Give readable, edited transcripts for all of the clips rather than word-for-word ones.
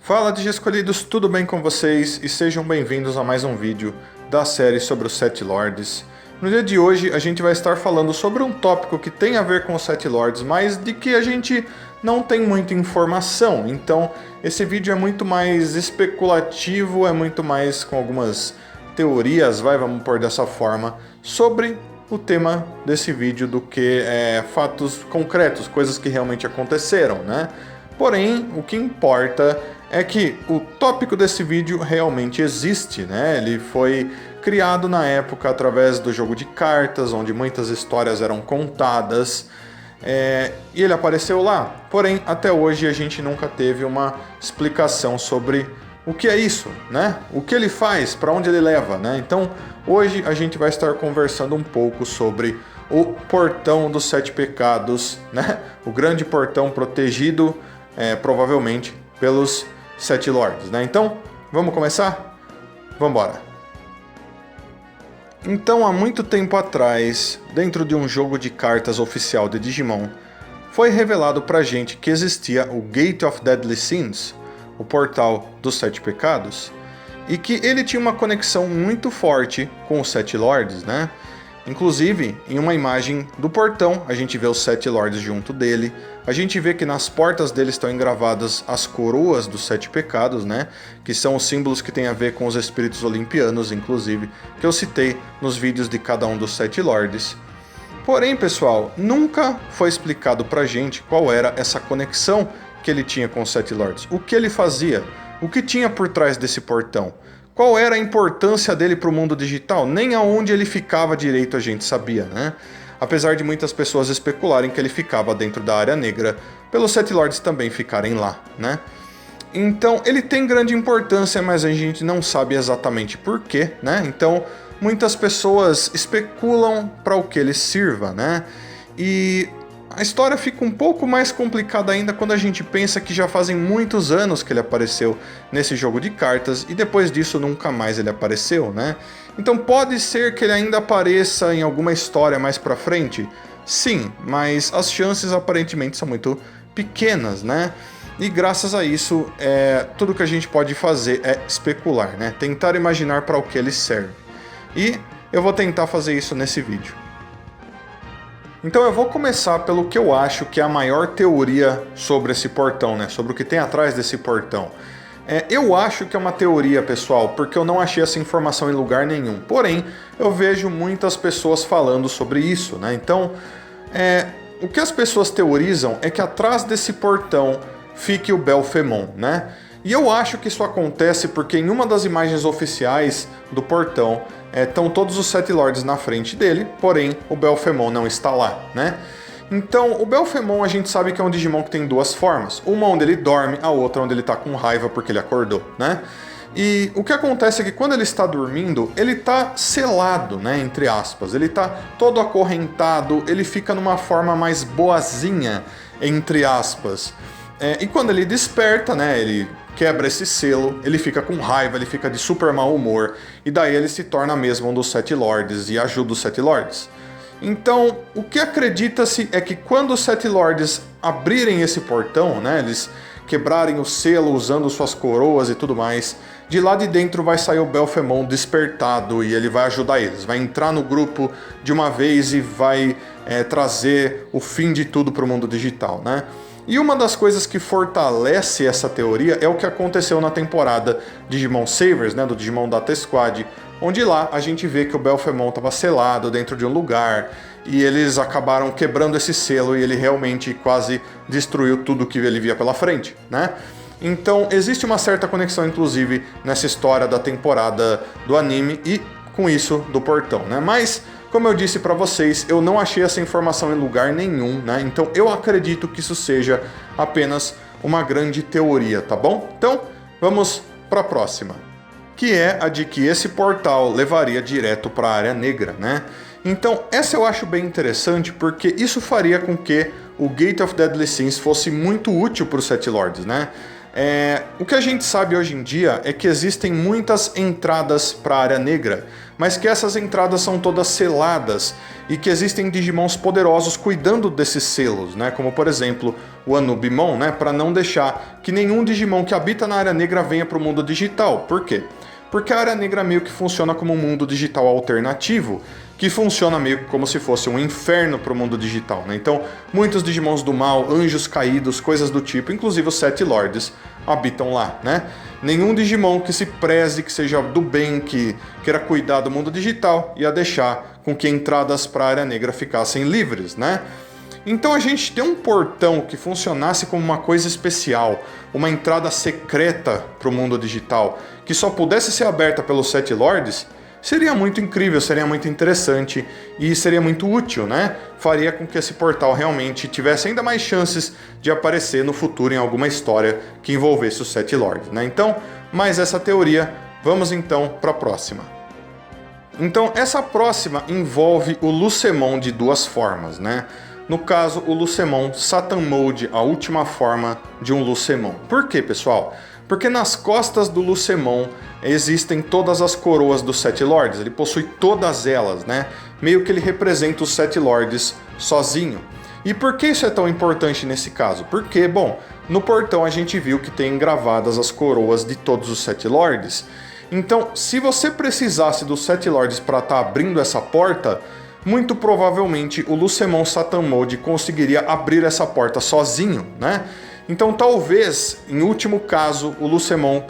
Fala de escolhidos, tudo bem com vocês? E sejam bem-vindos a mais um vídeo da série sobre os Sete Lords. No dia de hoje a gente vai estar falando sobre um tópico que tem a ver com os Sete Lords, mas de que a gente não tem muita informação. Então esse vídeo é muito mais especulativo, é muito mais com algumas teorias, vamos pôr dessa forma, sobre o tema desse vídeo do que fatos concretos, coisas que realmente aconteceram, né? Porém, o que importa é que o tópico desse vídeo realmente existe, né? Ele foi criado na época através do jogo de cartas, onde muitas histórias eram contadas, e ele apareceu lá. Porém, até hoje a gente nunca teve uma explicação sobre o que é isso, né? O que ele faz, para onde ele leva, né? Então, hoje a gente vai estar conversando um pouco sobre o Portão dos Sete Pecados, né? O grande portão protegido, provavelmente, pelos Sete Lords, né? Então, vamos começar? Vamos embora! Então, há muito tempo atrás, dentro de um jogo de cartas oficial de Digimon, foi revelado pra gente que existia o Gate of Deadly Sins, o Portal dos Sete Pecados, e que ele tinha uma conexão muito forte com os Sete Lords, né? Inclusive, em uma imagem do portão, a gente vê os Sete Lords junto dele, a gente vê que nas portas dele estão engravadas as coroas dos Sete Pecados, né? Que são os símbolos que têm a ver com os espíritos olimpianos, inclusive, que eu citei nos vídeos de cada um dos Sete Lords. Porém, pessoal, nunca foi explicado pra gente qual era essa conexão que ele tinha com os Sete Lords. O que ele fazia? O que tinha por trás desse portão? Qual era a importância dele para o mundo digital? Nem aonde ele ficava direito a gente sabia, né? Apesar de muitas pessoas especularem que ele ficava dentro da área negra, pelos Sete Lords também ficarem lá, né? Então, ele tem grande importância, mas a gente não sabe exatamente por quê, né? Então, muitas pessoas especulam para o que ele sirva, né? E a história fica um pouco mais complicada ainda quando a gente pensa que já fazem muitos anos que ele apareceu nesse jogo de cartas e depois disso nunca mais ele apareceu, né? Então pode ser que ele ainda apareça em alguma história mais pra frente? Sim, mas as chances aparentemente são muito pequenas, né? E graças a isso, tudo que a gente pode fazer é especular, né? Tentar imaginar para o que ele serve. E eu vou tentar fazer isso nesse vídeo. Então eu vou começar pelo que eu acho que é a maior teoria sobre esse portão, né? Sobre o que tem atrás desse portão. Eu acho que é uma teoria, pessoal, porque eu não achei essa informação em lugar nenhum. Porém, eu vejo muitas pessoas falando sobre isso, né? Então, o que as pessoas teorizam é que atrás desse portão fique o Belphemon, né? E eu acho que isso acontece porque em uma das imagens oficiais do portão estão todos os Sete Lords na frente dele, porém o Belphemon não está lá, né? Então o Belphemon a gente sabe que é um Digimon que tem duas formas, uma onde ele dorme, a outra onde ele está com raiva porque ele acordou, né? E o que acontece é que quando ele está dormindo, ele está selado, né, entre aspas, ele está todo acorrentado, ele fica numa forma mais boazinha, entre aspas. E quando ele desperta, né, ele quebra esse selo, ele fica com raiva, ele fica de super mau humor, e daí ele se torna mesmo um dos Sete Lords e ajuda os Sete Lords. Então, o que acredita-se é que quando os Sete Lords abrirem esse portão, né, eles quebrarem o selo usando suas coroas e tudo mais, de lá de dentro vai sair o Belphemon despertado e ele vai ajudar eles, vai entrar no grupo de uma vez e vai trazer o fim de tudo para o mundo digital, né? E uma das coisas que fortalece essa teoria é o que aconteceu na temporada Digimon Savers, né, do Digimon Data Squad, onde lá a gente vê que o Belphemon estava selado dentro de um lugar e eles acabaram quebrando esse selo e ele realmente quase destruiu tudo que ele via pela frente, né? Então existe uma certa conexão, inclusive, nessa história da temporada do anime e, com isso, do portão, né? Mas, como eu disse pra vocês, eu não achei essa informação em lugar nenhum, né? Então eu acredito que isso seja apenas uma grande teoria, tá bom? Então, vamos pra próxima, que é a de que esse portal levaria direto para a área negra, né? Então, essa eu acho bem interessante porque isso faria com que o Gate of Deadly Sins fosse muito útil para os Sete Lords, né? O que a gente sabe hoje em dia é que existem muitas entradas para a área negra, mas que essas entradas são todas seladas e que existem Digimons poderosos cuidando desses selos, né? Como por exemplo o Anubimon, né? Para não deixar que nenhum Digimon que habita na área negra venha para o mundo digital. Por quê? Porque a área negra meio que funciona como um mundo digital alternativo, que funciona meio que como se fosse um inferno para o mundo digital, né? Então, muitos Digimons do mal, anjos caídos, coisas do tipo, inclusive os Sete Lords, habitam lá, né? Nenhum Digimon que se preze, que seja do bem, que queira cuidar do mundo digital, ia deixar com que entradas para a área negra ficassem livres, né? Então a gente tem um portão que funcionasse como uma coisa especial, uma entrada secreta para o mundo digital, que só pudesse ser aberta pelos Sete Lords, seria muito incrível, seria muito interessante e seria muito útil, né? Faria com que esse portal realmente tivesse ainda mais chances de aparecer no futuro em alguma história que envolvesse os Sete Lords, né? Então, mais essa teoria, vamos então para a próxima. Então, essa próxima envolve o Lucemon de duas formas, né? No caso, o Lucemon Satan Mode, a última forma de um Lucemon. Por quê, pessoal? Porque nas costas do Lucemon existem todas as coroas dos Sete Lords, ele possui todas elas, né? Meio que ele representa os Sete Lords sozinho. E por que isso é tão importante nesse caso? Porque, bom, no portão a gente viu que tem gravadas as coroas de todos os Sete Lords. Então, se você precisasse dos Sete Lords para estar abrindo essa porta, muito provavelmente o Lucemon Satan Mode conseguiria abrir essa porta sozinho, né? Então talvez, em último caso, o Lucemon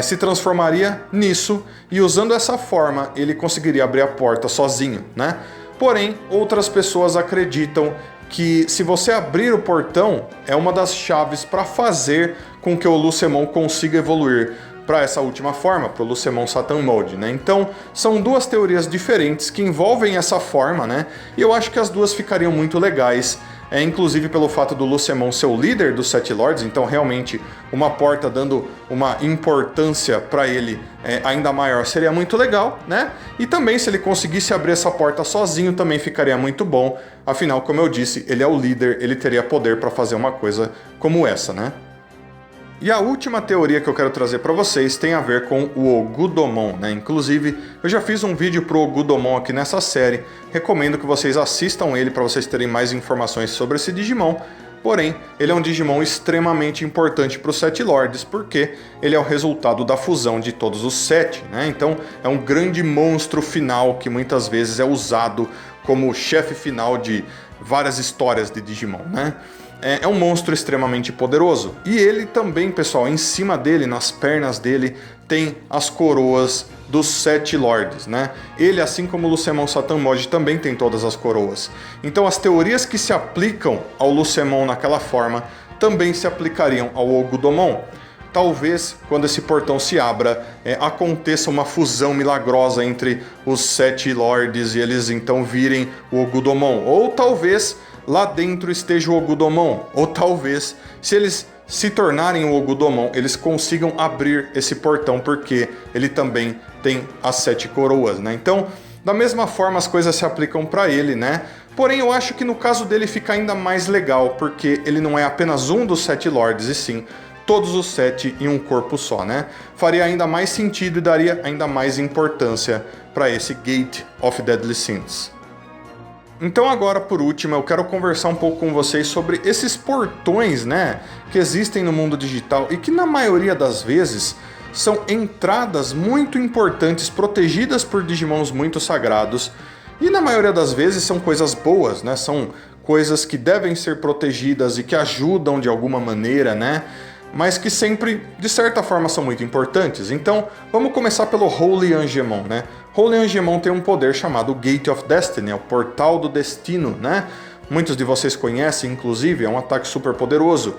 se transformaria nisso e usando essa forma ele conseguiria abrir a porta sozinho, né? Porém, outras pessoas acreditam que se você abrir o portão é uma das chaves para fazer com que o Lucemon consiga evoluir para essa última forma, para o Lucemon Satan Mode, né? Então, são duas teorias diferentes que envolvem essa forma, né? E eu acho que as duas ficariam muito legais, inclusive pelo fato do Lucemon ser o líder dos Sete Lords, então realmente uma porta dando uma importância para ele ainda maior seria muito legal, né? E também se ele conseguisse abrir essa porta sozinho também ficaria muito bom, afinal, como eu disse, ele é o líder, ele teria poder para fazer uma coisa como essa, né? E a última teoria que eu quero trazer para vocês tem a ver com o Ogudomon, né? Inclusive, eu já fiz um vídeo pro Ogudomon aqui nessa série, recomendo que vocês assistam ele para vocês terem mais informações sobre esse Digimon. Porém, ele é um Digimon extremamente importante para os Sete Lords, porque ele é o resultado da fusão de todos os sete, né? Então, é um grande monstro final que muitas vezes é usado como chefe final de várias histórias de Digimon, né? É um monstro extremamente poderoso. E ele também, pessoal, em cima dele, nas pernas dele, tem as coroas dos Sete Lords, né? Ele, assim como o Lucemon Satan Mode, também tem todas as coroas. Então as teorias que se aplicam ao Lucemon naquela forma também se aplicariam ao Ogudomon. Talvez, quando esse portão se abra, aconteça uma fusão milagrosa entre os Sete Lords e eles então virem o Ogudomon. Ou talvez lá dentro esteja o Ogudomon. Ou talvez, se eles se tornarem o Ogudomon, eles consigam abrir esse portão, porque ele também tem as sete coroas, né? Então, da mesma forma, as coisas se aplicam para ele, né? Porém, eu acho que no caso dele fica ainda mais legal, porque ele não é apenas um dos Sete Lords, e sim todos os sete em um corpo só, né? Faria ainda mais sentido e daria ainda mais importância para esse Gate of Deadly Sins. Então agora, por último, eu quero conversar um pouco com vocês sobre esses portões, né, que existem no mundo digital e que na maioria das vezes são entradas muito importantes, protegidas por Digimons muito sagrados, e na maioria das vezes são coisas boas, né, são coisas que devem ser protegidas e que ajudam de alguma maneira, né, mas que sempre, de certa forma, são muito importantes. Então, vamos começar pelo Holy Angemon, né? Holy Angemon tem um poder chamado Gate of Destiny, é o Portal do Destino, né? Muitos de vocês conhecem, inclusive, é um ataque super poderoso.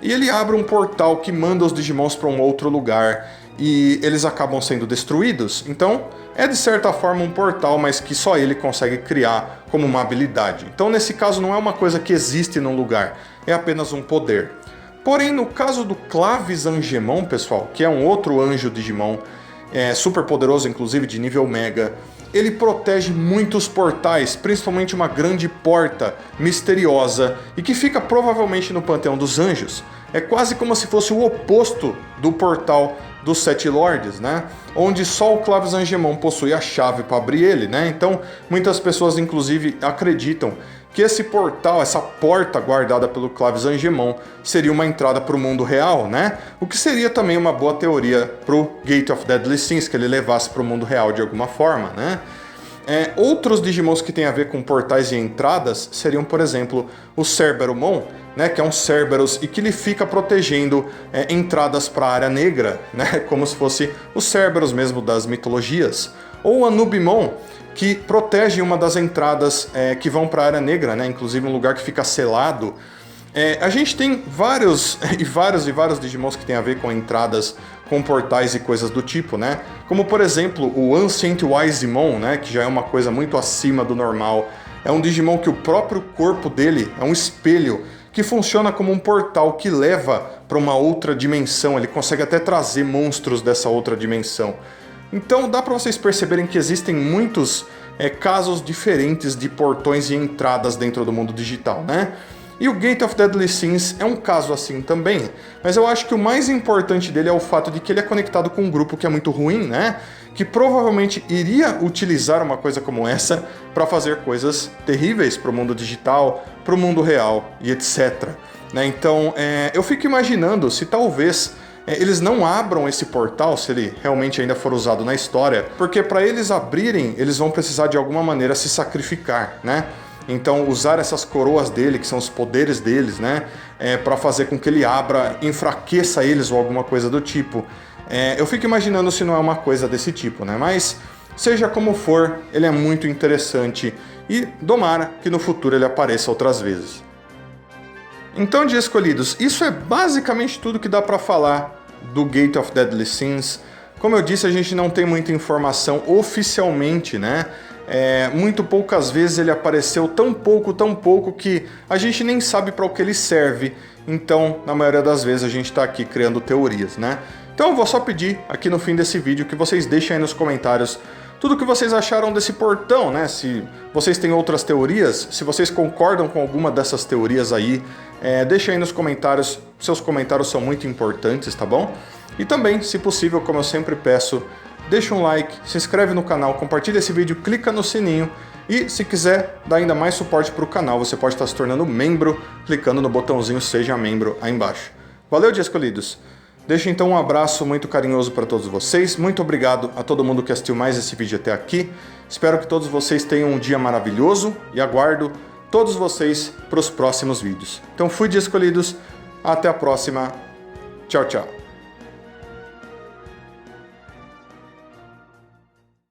E ele abre um portal que manda os Digimons para um outro lugar e eles acabam sendo destruídos. Então, é de certa forma um portal, mas que só ele consegue criar como uma habilidade. Então, nesse caso, não é uma coisa que existe num lugar, é apenas um poder. Porém, no caso do Clavis Angemon, pessoal, que é um outro anjo Digimon, super poderoso, inclusive de nível Mega, ele protege muitos portais, principalmente uma grande porta misteriosa e que fica provavelmente no Panteão dos Anjos. É quase como se fosse o oposto do portal dos Sete Lordes, né? Onde só o Claves Angemon possui a chave para abrir ele, né? Então, muitas pessoas, inclusive, acreditam que esse portal, essa porta guardada pelo Claves Angemon, seria uma entrada para o mundo real, né? O que seria também uma boa teoria para o Gate of Deadly Sins, que ele levasse para o mundo real de alguma forma, né? Outros Digimons que têm a ver com portais e entradas seriam, por exemplo, o Cerberumon, né, que é um Cerberus e que ele fica protegendo entradas para a área negra, né, como se fosse o Cerberus mesmo das mitologias. Ou o Anubimon, que protege uma das entradas que vão para a área negra, né, inclusive um lugar que fica selado. A gente tem vários Digimons que tem a ver com entradas, com portais e coisas do tipo, né? Como, por exemplo, o Ancient Wisemon, né? Que já é uma coisa muito acima do normal. É um Digimon que o próprio corpo dele é um espelho que funciona como um portal que leva para uma outra dimensão. Ele consegue até trazer monstros dessa outra dimensão. Então dá para vocês perceberem que existem muitos casos diferentes de portões e entradas dentro do mundo digital, né? E o Gate of Deadly Sins é um caso assim também, mas eu acho que o mais importante dele é o fato de que ele é conectado com um grupo que é muito ruim, né? Que provavelmente iria utilizar uma coisa como essa para fazer coisas terríveis para o mundo digital, para o mundo real e etc. Né? Então, eu fico imaginando se talvez eles não abram esse portal, se ele realmente ainda for usado na história, porque para eles abrirem, eles vão precisar de alguma maneira se sacrificar, né? Então, usar essas coroas dele, que são os poderes deles, né, para fazer com que ele abra, enfraqueça eles ou alguma coisa do tipo. Eu fico imaginando se não é uma coisa desse tipo, né? Mas, seja como for, ele é muito interessante e tomara que no futuro ele apareça outras vezes. Então, de escolhidos, isso é basicamente tudo que dá para falar do Gate of Deadly Sins. Como eu disse, a gente não tem muita informação oficialmente, né? Muito poucas vezes ele apareceu tão pouco que a gente nem sabe para o que ele serve. Então, na maioria das vezes, a gente está aqui criando teorias, né? Então eu vou só pedir aqui no fim desse vídeo que vocês deixem aí nos comentários tudo o que vocês acharam desse portão, né? Se vocês têm outras teorias, se vocês concordam com alguma dessas teorias aí, deixem aí nos comentários. Seus comentários são muito importantes, tá bom? E também, se possível, como eu sempre peço, deixa um like, se inscreve no canal, compartilha esse vídeo, clica no sininho e se quiser dar ainda mais suporte para o canal, você pode estar se tornando membro clicando no botãozinho Seja Membro aí embaixo. Valeu, dia escolhidos! Deixo então um abraço muito carinhoso para todos vocês, muito obrigado a todo mundo que assistiu mais esse vídeo até aqui, espero que todos vocês tenham um dia maravilhoso e aguardo todos vocês para os próximos vídeos. Então fui, dia escolhidos, até a próxima, tchau, tchau!